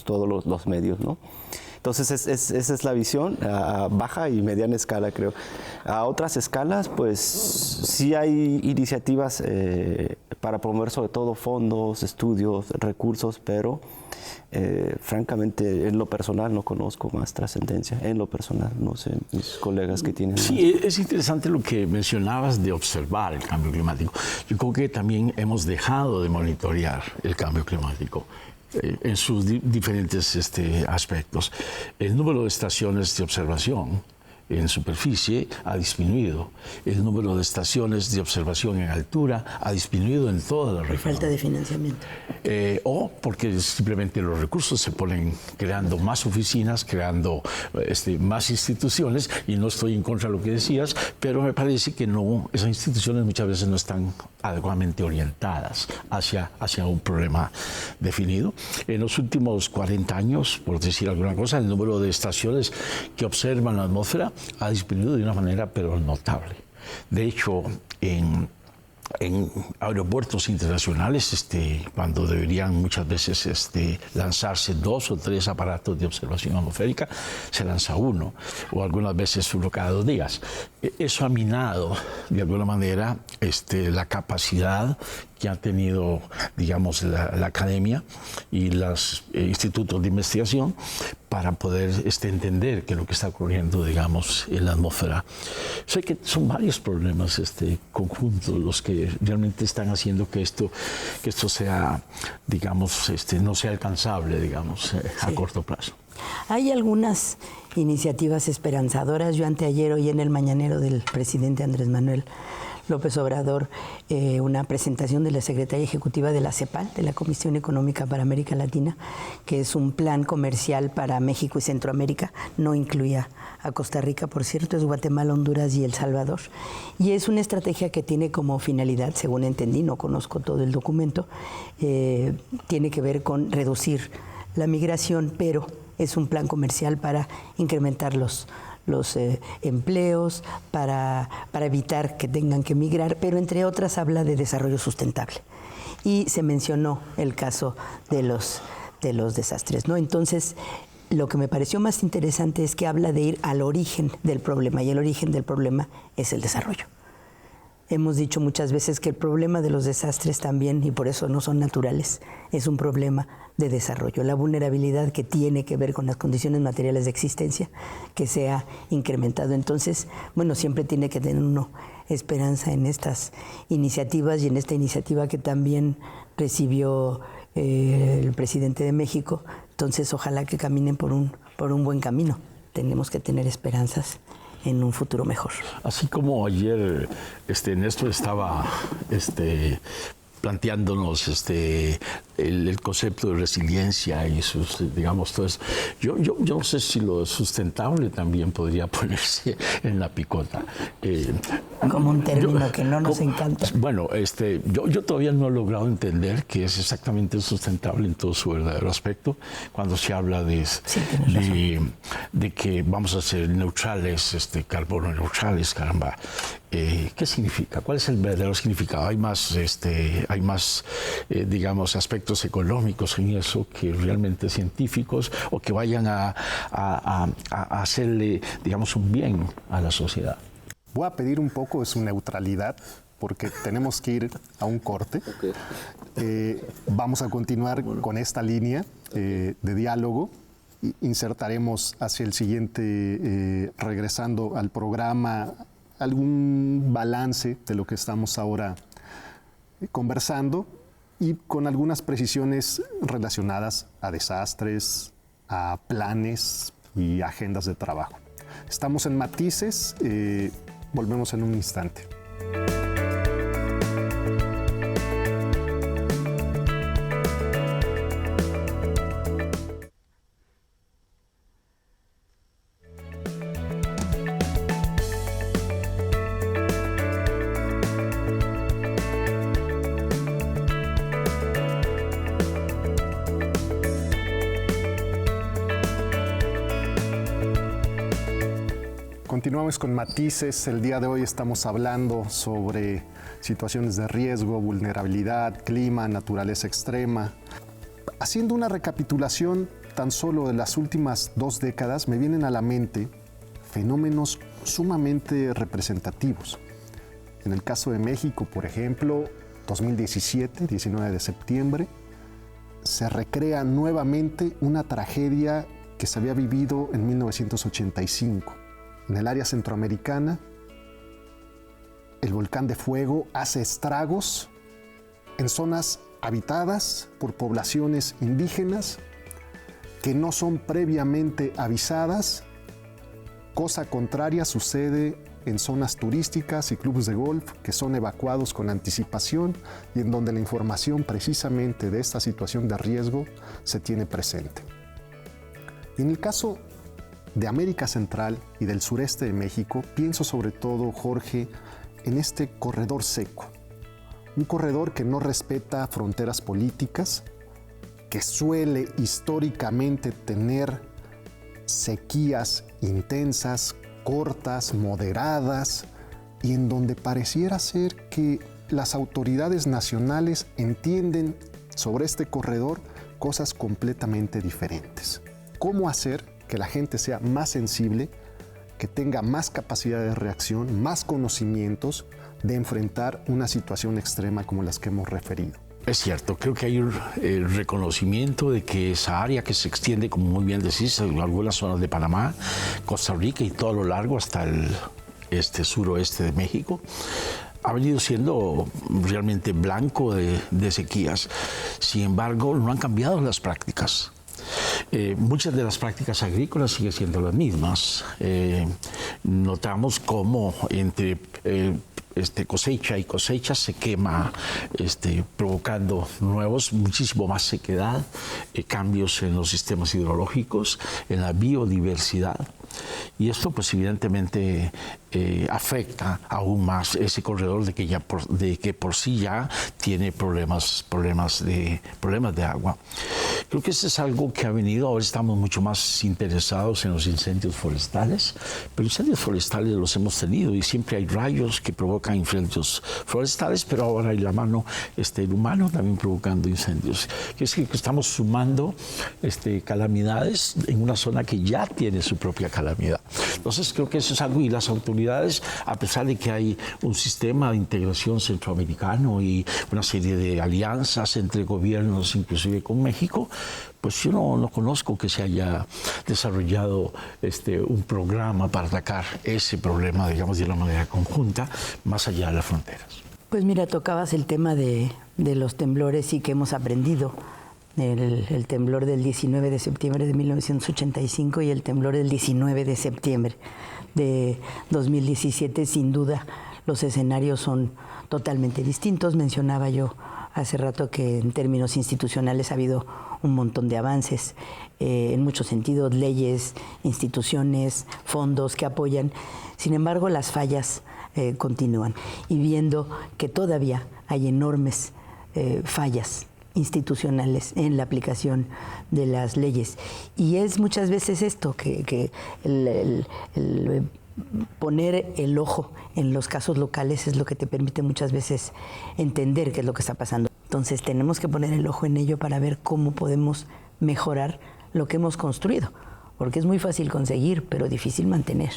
todos los medios, ¿no? Entonces esa es la visión a baja y mediana escala, creo. A otras escalas, pues sí hay iniciativas para promover sobre todo fondos, estudios, recursos, pero francamente en lo personal no conozco más trascendencia. En lo personal, no sé, mis colegas que tienen. Sí, es interesante lo que mencionabas de observar el cambio climático. Yo creo que también hemos dejado de monitorear el cambio climático en sus diferentes aspectos. El número de estaciones de observación en superficie ha disminuido. El número de estaciones de observación en altura ha disminuido en toda la región. Falta de financiamiento. O porque simplemente los recursos se ponen creando más oficinas, creando más instituciones, y no estoy en contra de lo que decías, pero me parece que no, esas instituciones muchas veces no están adecuadamente orientadas hacia un problema definido. En los últimos 40 años, por decir alguna cosa, el número de estaciones que observan la atmósfera ha disminuido de una manera pero notable. De hecho, en aeropuertos internacionales, cuando deberían muchas veces lanzarse 2 o 3 aparatos de observación atmosférica, se lanza uno, o algunas veces uno cada 2 días. Eso ha minado, de alguna manera, la capacidad que ha tenido, digamos, la academia y los institutos de investigación para poder entender qué es lo que está ocurriendo, digamos, en la atmósfera. Sé que son varios problemas conjuntos los que realmente están haciendo que esto sea, digamos, no sea alcanzable, digamos, a corto plazo. Hay algunas iniciativas esperanzadoras. Yo anteayer oí en el mañanero del presidente Andrés Manuel López Obrador una presentación de la Secretaría Ejecutiva de la CEPAL, de la Comisión Económica para América Latina, que es un plan comercial para México y Centroamérica. No incluía a Costa Rica, por cierto, es Guatemala, Honduras y El Salvador. Y es una estrategia que tiene como finalidad, según entendí, no conozco todo el documento, tiene que ver con reducir la migración, pero es un plan comercial para incrementar los empleos, para evitar que tengan que migrar, pero entre otras habla de desarrollo sustentable. Y se mencionó el caso de los desastres, ¿no? Entonces, lo que me pareció más interesante es que habla de ir al origen del problema, y el origen del problema es el desarrollo. Hemos dicho muchas veces que el problema de los desastres también, y por eso no son naturales, es un problema de desarrollo. La vulnerabilidad que tiene que ver con las condiciones materiales de existencia que se ha incrementado. Entonces, bueno, siempre tiene que tener uno esperanza en estas iniciativas, y en esta iniciativa que también recibió el presidente de México. Entonces, ojalá que caminen por un buen camino. Tenemos que tener esperanzas en un futuro mejor. Así como ayer Néstor estaba planteándonos el concepto de resiliencia y sus, digamos, todo eso. Yo no sé si lo sustentable también podría ponerse en la picota. Como un término que no nos encanta. Bueno, yo todavía no he logrado entender qué es exactamente sustentable en todo su verdadero aspecto, cuando se habla de que vamos a ser neutrales, carbono neutrales, caramba. ¿Qué significa? ¿Cuál es el verdadero significado? Hay más, digamos, aspectos económicos en eso que realmente científicos, o que vayan a hacerle, digamos, un bien a la sociedad. Voy a pedir un poco de su neutralidad, porque tenemos que ir a un corte. Vamos a continuar con esta línea de diálogo. Insertaremos hacia el siguiente, regresando al programa, algún balance de lo que estamos ahora conversando, y con algunas precisiones relacionadas a desastres, a planes y agendas de trabajo. Estamos en Matices, volvemos en un instante. Continuamos con Matices. El día de hoy estamos hablando sobre situaciones de riesgo, vulnerabilidad, clima, naturaleza extrema. Haciendo una recapitulación tan solo de las últimas 2 décadas, me vienen a la mente fenómenos sumamente representativos. En el caso de México, por ejemplo, 2017, 19 de septiembre, se recrea nuevamente una tragedia que se había vivido en 1985. En el área centroamericana, el volcán de fuego hace estragos en zonas habitadas por poblaciones indígenas que no son previamente avisadas Cosa contraria sucede en zonas turísticas y clubes de golf que son evacuados con anticipación y en donde la información precisamente de esta situación de riesgo se tiene presente. En el caso de América Central y del sureste de México, pienso sobre todo, Jorge, en este corredor seco. Un corredor que no respeta fronteras políticas, que suele históricamente tener sequías intensas, cortas, moderadas, y en donde pareciera ser que las autoridades nacionales entienden sobre este corredor cosas completamente diferentes. ¿Cómo hacer que la gente sea más sensible, que tenga más capacidad de reacción, más conocimientos de enfrentar una situación extrema como las que hemos referido? Es cierto, creo que hay el reconocimiento de que esa área que se extiende, como muy bien decís, en algunas zonas de Panamá, Costa Rica y todo lo largo hasta el suroeste de México, ha venido siendo realmente blanco de sequías. Sin embargo, no han cambiado las prácticas. Muchas de las prácticas agrícolas siguen siendo las mismas. Notamos cómo entre cosecha y cosecha se quema, provocando muchísimo más sequedad, cambios en los sistemas hidrológicos, en la biodiversidad. Y esto pues evidentemente afecta aún más ese corredor de que por sí ya tiene problemas de agua. Creo que eso es algo que ha venido, ahora estamos mucho más interesados en los incendios forestales, pero incendios forestales los hemos tenido y siempre hay rayos que provocan incendios forestales, pero ahora hay la mano el humano también provocando incendios. Es que estamos sumando calamidades en una zona que ya tiene su propia calamidad. Entonces creo que eso es algo, y las autoridades, a pesar de que hay un sistema de integración centroamericano y una serie de alianzas entre gobiernos, inclusive con México, pues yo no conozco que se haya desarrollado un programa para atacar ese problema, digamos, de una manera conjunta, más allá de las fronteras. Pues mira, tocabas el tema de los temblores y que hemos aprendido. El temblor del 19 de septiembre de 1985 y el temblor del 19 de septiembre de 2017, sin duda, los escenarios son totalmente distintos. Mencionaba yo hace rato que en términos institucionales ha habido un montón de avances, en muchos sentidos, leyes, instituciones, fondos que apoyan. Sin embargo, las fallas continúan, y viendo que todavía hay enormes fallas institucionales en la aplicación de las leyes. Y es muchas veces esto, que el poner el ojo en los casos locales es lo que te permite muchas veces entender qué es lo que está pasando. Entonces tenemos que poner el ojo en ello para ver cómo podemos mejorar lo que hemos construido, porque es muy fácil conseguir, pero difícil mantener.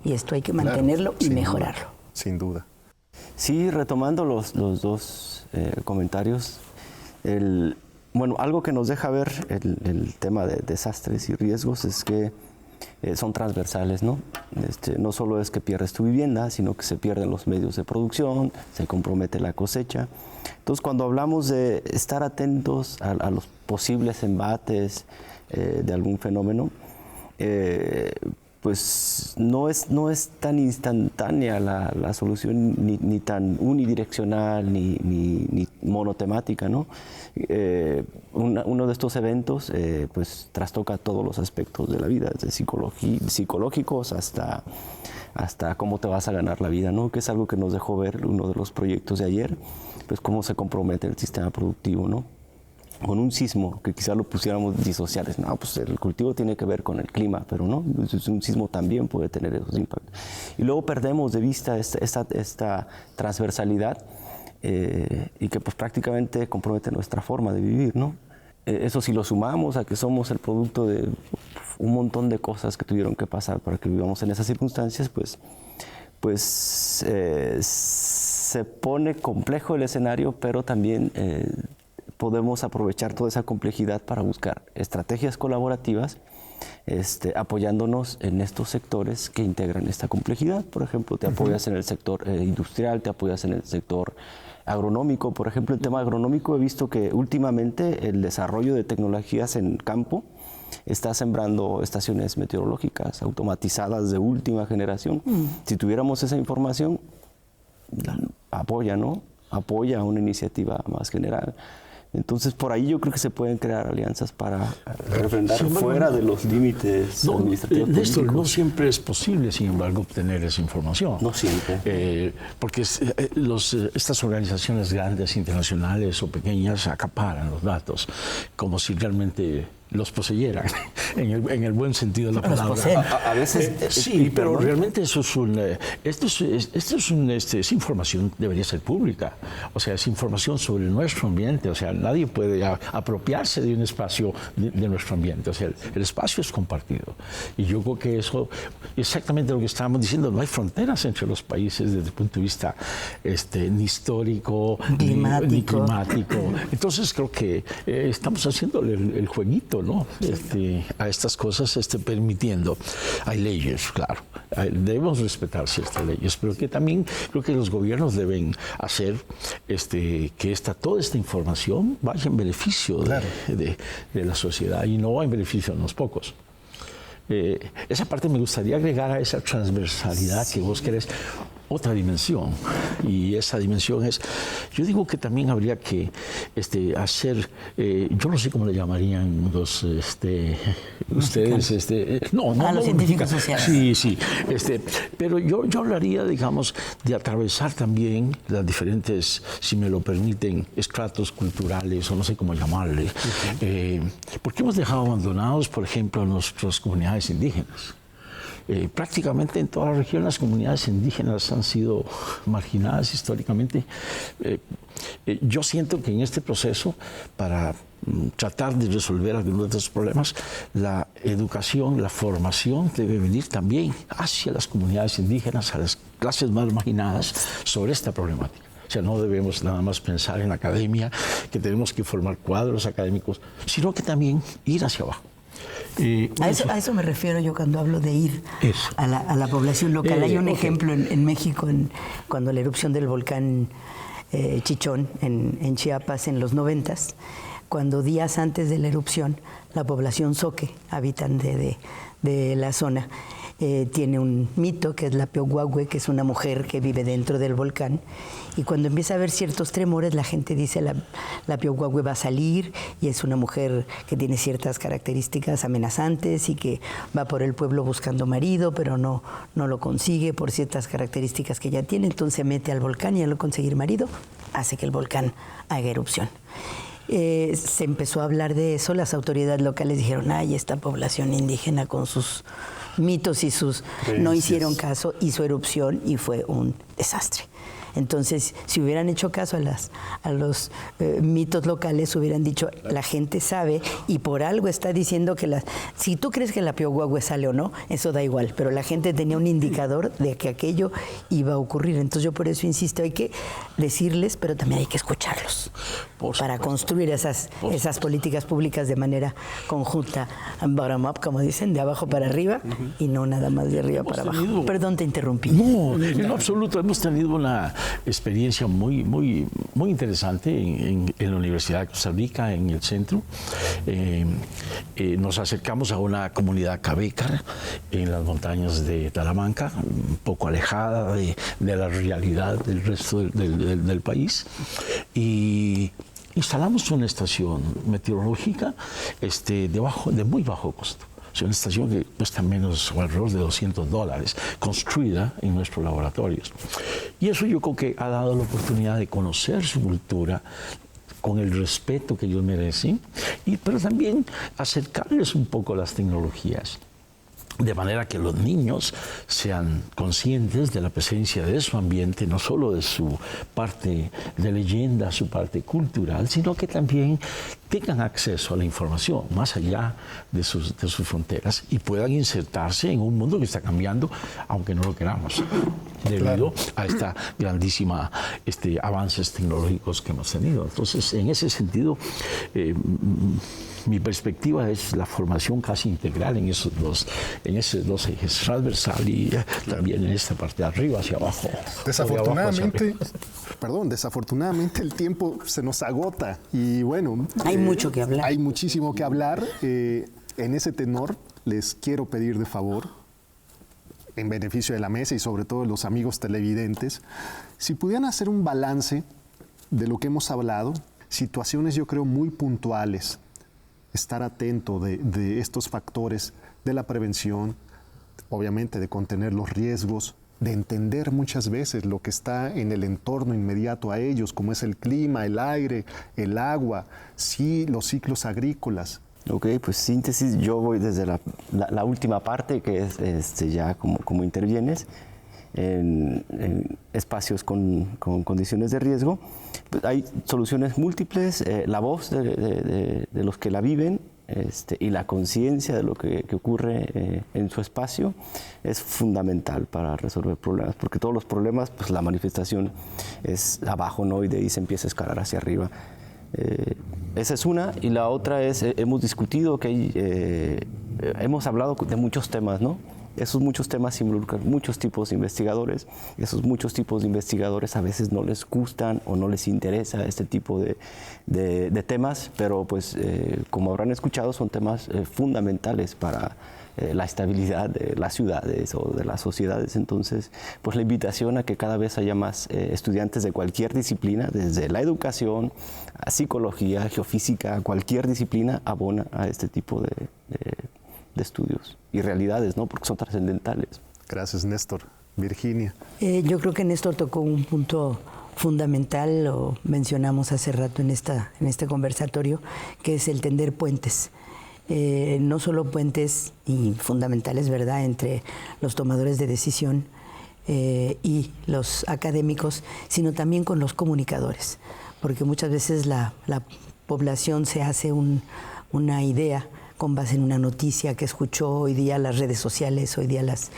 Y esto hay que mantenerlo y mejorarlo. Sin duda. Sí, retomando los dos comentarios, algo que nos deja ver el tema de desastres y riesgos es que son transversales, ¿no? No solo es que pierdes tu vivienda, sino que se pierden los medios de producción, se compromete la cosecha. Entonces, cuando hablamos de estar atentos a los posibles embates de algún fenómeno, pues no es tan instantánea la solución, ni tan unidireccional, ni monotemática, ¿no? Uno de estos eventos pues trastoca todos los aspectos de la vida, desde psicológicos hasta cómo te vas a ganar la vida, ¿no? Que es algo que nos dejó ver uno de los proyectos de ayer, pues cómo se compromete el sistema productivo, ¿no? Con un sismo, que quizá lo pusiéramos disociales. No, pues el cultivo tiene que ver con el clima, pero no, un sismo también puede tener esos impactos. Y luego perdemos de vista esta transversalidad y que pues prácticamente compromete nuestra forma de vivir, ¿no? Eso si lo sumamos a que somos el producto de un montón de cosas que tuvieron que pasar para que vivamos en esas circunstancias, pues se pone complejo el escenario, pero también podemos aprovechar toda esa complejidad para buscar estrategias colaborativas apoyándonos en estos sectores que integran esta complejidad. Por ejemplo, te apoyas en el sector industrial, te apoyas en el sector agronómico. Por ejemplo, el tema agronómico, he visto que últimamente el desarrollo de tecnologías en campo está sembrando estaciones meteorológicas automatizadas de última generación. Si tuviéramos esa información, apoya, ¿no? Apoya una iniciativa más general. Entonces, por ahí yo creo que se pueden crear alianzas para refrendar fuera de los límites administrativos. Néstor, no siempre es posible, sin embargo, obtener esa información. No siempre. Porque estas organizaciones grandes, internacionales o pequeñas, acaparan los datos, como si realmente los poseyeran, en el buen sentido de la palabra. A veces sí, pero realmente eso es información, debería ser pública. O sea, es información sobre nuestro ambiente. O sea, nadie puede apropiarse de un espacio de nuestro ambiente. O sea, el espacio es compartido. Y yo creo que eso, exactamente lo que estábamos diciendo, no hay fronteras entre los países desde el punto de vista ni histórico, ni climático. Entonces creo que estamos haciéndole el jueguito, ¿no? A estas cosas, permitiendo. Hay leyes, claro. Debemos respetar ciertas leyes, pero que también creo que los gobiernos deben hacer que toda esta información vaya en beneficio de la sociedad y no en beneficio de unos pocos. Esa parte me gustaría agregar a esa transversalidad que vos querés otra dimensión, y esa dimensión es, yo digo que también habría que hacer, yo no sé cómo le llamarían los ustedes, los científicos sociales. Sí, pero yo hablaría, digamos, de atravesar también las diferentes, si me lo permiten, estratos culturales, o no sé cómo llamarle, porque hemos dejado abandonados, por ejemplo, a nuestras comunidades indígenas. Prácticamente en toda la región las comunidades indígenas han sido marginadas históricamente. Yo siento que en este proceso, para tratar de resolver algunos de estos problemas, la educación, la formación debe venir también hacia las comunidades indígenas, a las clases más marginadas, sobre esta problemática. O sea, no debemos nada más pensar en la academia, que tenemos que formar cuadros académicos, sino que también ir hacia abajo. A eso me refiero yo cuando hablo de ir a la población local. Hay un ejemplo en México, cuando la erupción del volcán Chichón en Chiapas en los 90s, cuando días antes de la erupción la población Zoque, habitan de la zona, tiene un mito que es la Pioguahue, que es una mujer que vive dentro del volcán, y cuando empieza a haber ciertos tremores la gente dice la Pioguahue va a salir y es una mujer que tiene ciertas características amenazantes y que va por el pueblo buscando marido, pero no lo consigue por ciertas características que ella tiene, entonces se mete al volcán y al conseguir marido hace que el volcán haga erupción. Se empezó a hablar de eso, las autoridades locales dijeron, ay, esta población indígena con sus mitos y sus... no hicieron caso, hizo erupción y fue un desastre. Entonces, si hubieran hecho caso a los mitos locales, hubieran dicho, la gente sabe y por algo está diciendo que si tú crees que la Pioguahue sale o no, eso da igual, pero la gente tenía un indicador de que aquello iba a ocurrir. Entonces yo por eso insisto, hay que decirles, pero también hay que escucharlos para construir esas políticas públicas de manera conjunta, bottom up, como dicen, de abajo para arriba y no nada más de arriba para abajo. Perdón, te interrumpí. No, en lo absoluto. Hemos tenido una experiencia muy interesante en la Universidad de Costa Rica, en el centro. Nos acercamos a una comunidad cabecar en las montañas de Talamanca, un poco alejada de la realidad del resto del país, y instalamos una estación meteorológica de muy bajo costo. Es una estación que cuesta menos o alrededor de $200, construida en nuestros laboratorios. Y eso yo creo que ha dado la oportunidad de conocer su cultura con el respeto que ellos merecen, pero también acercarles un poco a las tecnologías, de manera que los niños sean conscientes de la presencia de su ambiente, no solo de su parte de leyenda, su parte cultural, sino que también tengan acceso a la información más allá de sus fronteras y puedan insertarse en un mundo que está cambiando, aunque no lo queramos, debido a esta grandísima avances tecnológicos que hemos tenido. Entonces, en ese sentido, mi perspectiva es la formación casi integral en esos dos ejes, transversal y también en esta parte de arriba hacia abajo. Desafortunadamente el tiempo se nos agota y bueno... Hay mucho que hablar. Hay muchísimo que hablar. En ese tenor les quiero pedir de favor, en beneficio de la mesa y sobre todo de los amigos televidentes, si pudieran hacer un balance de lo que hemos hablado, situaciones yo creo muy puntuales, estar atento de estos factores de la prevención, obviamente de contener los riesgos, de entender muchas veces lo que está en el entorno inmediato a ellos, como es el clima, el aire, el agua, sí, los ciclos agrícolas. Ok, pues síntesis, yo voy desde la última parte, que es ya como intervienes en espacios con condiciones de riesgo. Pues hay soluciones múltiples, la voz de los que la viven y la conciencia de lo que ocurre en su espacio es fundamental para resolver problemas, porque todos los problemas, pues la manifestación es abajo, ¿no? Y de ahí se empieza a escalar hacia arriba. Esa es una, y la otra es, hemos discutido que hemos hablado de muchos temas, ¿no? Esos muchos temas involucran muchos tipos de investigadores. Esos muchos tipos de investigadores a veces no les gustan o no les interesa este tipo de temas, pero pues como habrán escuchado son temas fundamentales para la estabilidad de las ciudades o de las sociedades. Entonces, pues la invitación a que cada vez haya más estudiantes de cualquier disciplina, desde la educación, a psicología, geofísica, cualquier disciplina abona a este tipo de estudios y realidades, ¿no? Porque son trascendentales. Gracias, Néstor. Virginia. Yo creo que Néstor tocó un punto fundamental, lo mencionamos hace rato en este conversatorio, que es el tender puentes. No solo puentes y fundamentales, ¿verdad?, entre los tomadores de decisión y los académicos, sino también con los comunicadores, porque muchas veces la población se hace una idea con base en una noticia que escuchó. Hoy día las redes sociales, hoy día las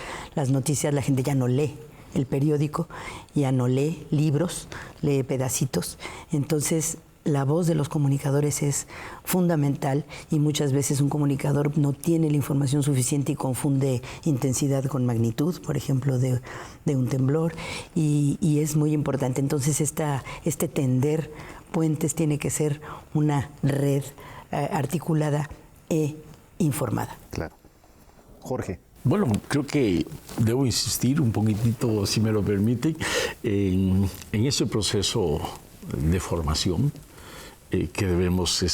noticias, la gente ya no lee el periódico, ya no lee libros, lee pedacitos. Entonces, la voz de los comunicadores es fundamental y muchas veces un comunicador no tiene la información suficiente y confunde intensidad con magnitud, por ejemplo, de un temblor, y es muy importante. Entonces, este tender puentes tiene que ser una red articulada e informada. Claro. Jorge. Bueno, creo que debo insistir un poquitito, si me lo permiten, en ese proceso de formación que debemos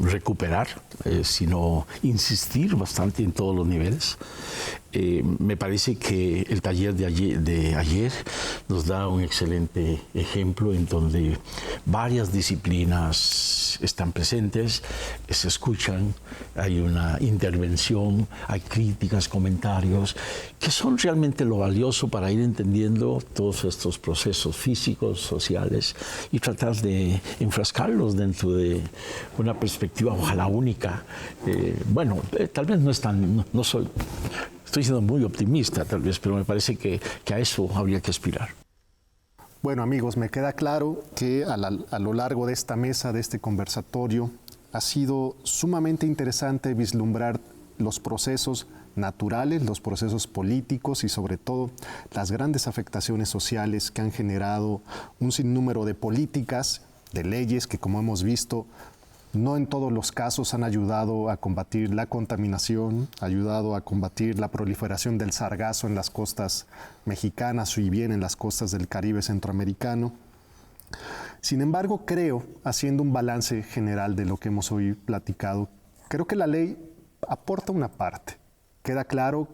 recuperar, sino insistir bastante en todos los niveles. Me parece que el taller de ayer nos da un excelente ejemplo en donde varias disciplinas están presentes, se escuchan, hay una intervención, hay críticas, comentarios, que son realmente lo valioso para ir entendiendo todos estos procesos físicos, sociales, y tratar de enfrascarlos dentro de una perspectiva ojalá única. Tal vez no es tan, no soy... Estoy siendo muy optimista, tal vez, pero me parece que a eso habría que aspirar. Bueno, amigos, me queda claro que a lo largo de esta mesa, de este conversatorio, ha sido sumamente interesante vislumbrar los procesos naturales, los procesos políticos y sobre todo las grandes afectaciones sociales que han generado un sinnúmero de políticas, de leyes que, como hemos visto, no en todos los casos han ayudado a combatir la contaminación, ayudado a combatir la proliferación del sargazo en las costas mexicanas y bien en las costas del Caribe centroamericano. Sin embargo, creo, haciendo un balance general de lo que hemos hoy platicado, creo que la ley aporta una parte. Queda claro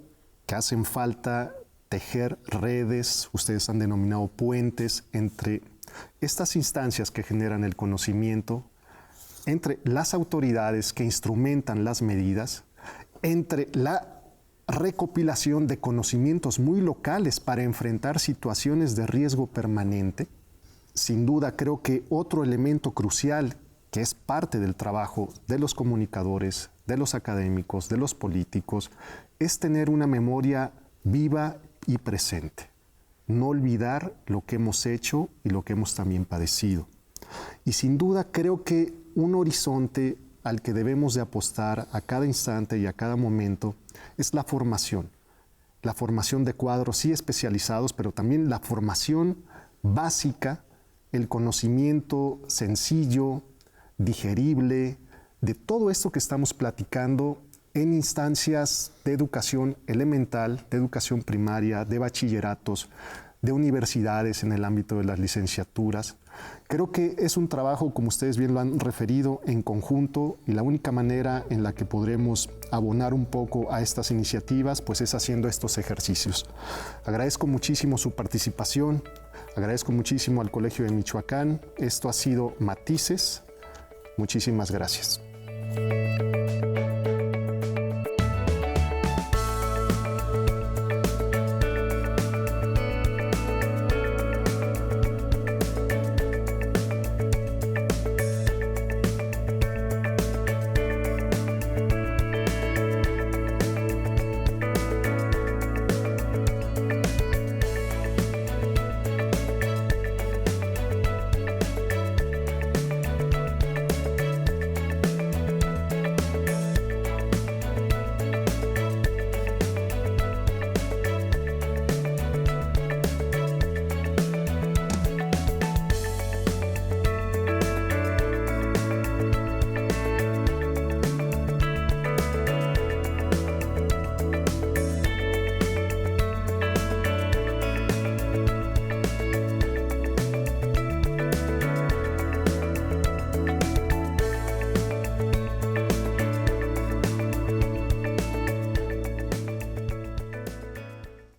que hacen falta tejer redes, ustedes han denominado puentes, entre estas instancias que generan el conocimiento, entre las autoridades que instrumentan las medidas, entre la recopilación de conocimientos muy locales para enfrentar situaciones de riesgo permanente. Sin duda, creo que otro elemento crucial que es parte del trabajo de los comunicadores, de los académicos, de los políticos, es tener una memoria viva y presente. No olvidar lo que hemos hecho y lo que hemos también padecido. Y sin duda creo que un horizonte al que debemos de apostar a cada instante y a cada momento es la formación. La formación de cuadros, sí especializados, pero también la formación básica, el conocimiento sencillo, digerible, de todo esto que estamos platicando en instancias de educación elemental, de educación primaria, de bachilleratos, de universidades en el ámbito de las licenciaturas. Creo que es un trabajo, como ustedes bien lo han referido, en conjunto, y la única manera en la que podremos abonar un poco a estas iniciativas pues es haciendo estos ejercicios. Agradezco muchísimo su participación, agradezco muchísimo al Colegio de Michoacán. Esto ha sido Matices. Muchísimas gracias.